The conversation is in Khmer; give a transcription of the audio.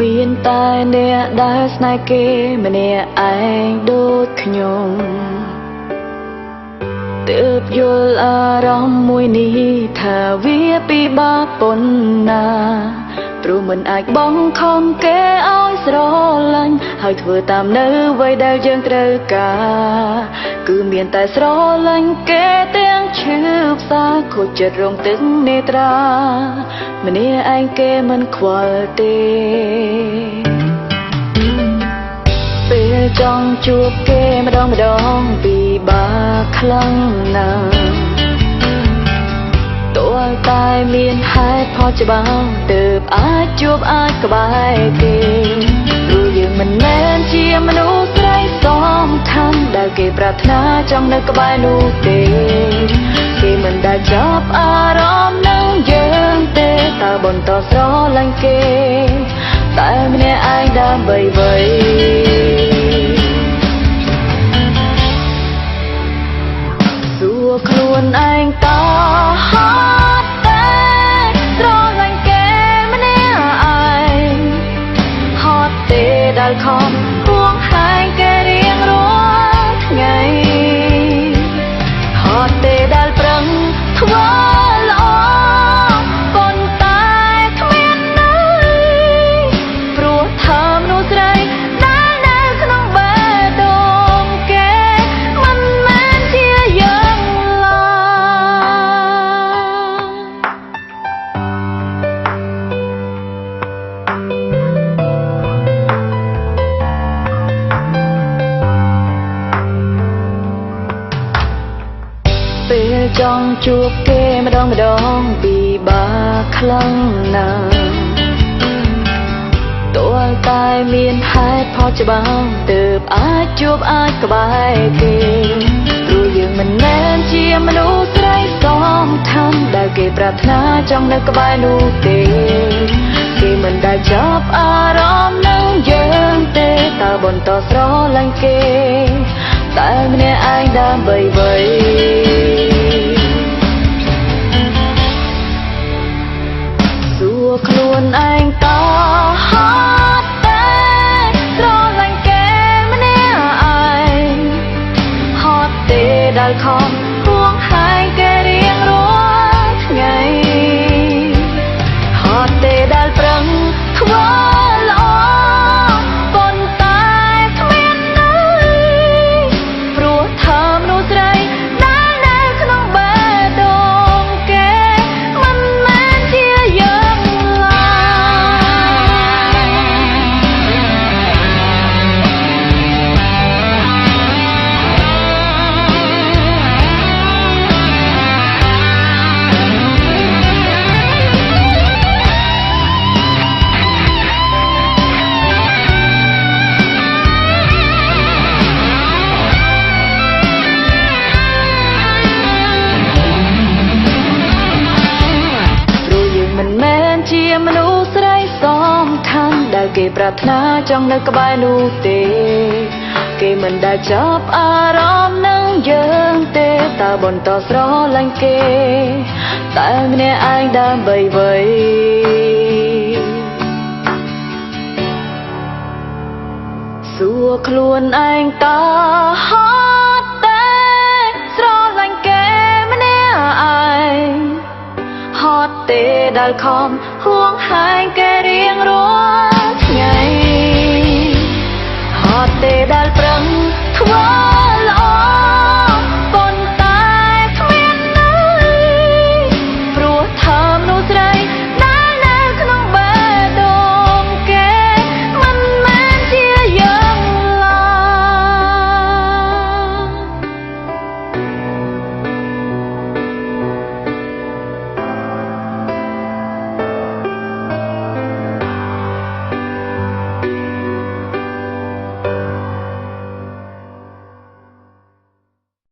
មានតែអ្នកដែលស្នេហ៍គេម្នាក់ឯងដូចខ្ញុំទើបយល់អារម្មណ៍មួយនេះថាវាពិបាកប៉ុណ្ណាព្រោះមិនអាចបង់ខំគេឲ្យស្រឡាញ់ហើយធ្វើតាមនៅអ្វីដែលយើងត្រូវការគឺមានតែស្រឡាញ់គេទាំងឈឺផ្សាខូចចិត្តរងទឹកនេត្រាម្នាក់ឯងគេមិនខ្វល់ទេពេលចង់ជួបគេម្ដងពិបាកខ្លាំងណាស់តើតែមានហេតុផលច្បាស់ទើបអាចជួបអាចក្បែរគេព្រោះយើងមិនមែនជាមនុស្សស្រីសំខាន់ដែលគេប្រាថ្នាចង់នៅក្បែរនោះទេគេមិនដែលចាប់អារម្មណ៍នឹងយើងទេតើបន្តស្រឡាញ់គេតែម្នាក់ឯងដើម្បីអ្វីសួរខ្លួនឯងតើហត់ទេស្រឡាញ់គេម្នាក់ឯងហត់ទេដែលខំហួងហែងគេរៀងរាល់ថ្ងៃហត់ទេដែលប្រឹងធ្វើល្អប៉ុន្តែគ្មានន័យព្រោះថើមនោះស្រីដែលនៅក្នុងបេះដូងគេមិនមែនជាយើងឡើយពេលចង់ជួបគេម្ដងពិបាកខ្លាំងណាស់តើតែមានហេតុផលច្បាស់ទើបអាចជួបអាចក្បែរគេព្រោះយើងមិនមែនជាមនុស្សស្រីសំខាន់ដែលគេប្រាថ្នាចង់នៅក្បែរនោះទេគេមិនដែលចាប់អារម្មណ៍នឹងយើងទេតើបន្តស្រឡាញ់គេតែម្នាក់ឯងដើម្បីអ្វីសួរខ្លួនឯងតើហត់ទេស្រឡាញ់គេម្នាក់ឯងហត់ទេដែលខំហួងហែងគេរៀងរាល់ថ្ងៃហត់ទេដែលប្រឹងធ្វើល្អប៉ុន្តែគ្មានន័យព្រោះថើមនោះស្រីដែលនៅក្នុងបេះដូងគេមិនមែនជាយើងឡើជាមនុស្សស្រីសំខាន់ដែលគេប្រាថ្នាចង់នៅក្បែរនោះទេគេមិនដែលចាប់អារម្មណ៍នឹងយើងទេតើបន្តស្រឡាញ់គេតែម្នាក់ឯងដើម្បីអ្វីសួរខ្លួនឯងតើហត់ទេស្រឡាញ់គេម្នាក់ឯងហត់ទេដែលខំហួងហែងគេរៀងរាល់ថ្ងៃហត់ទេដែល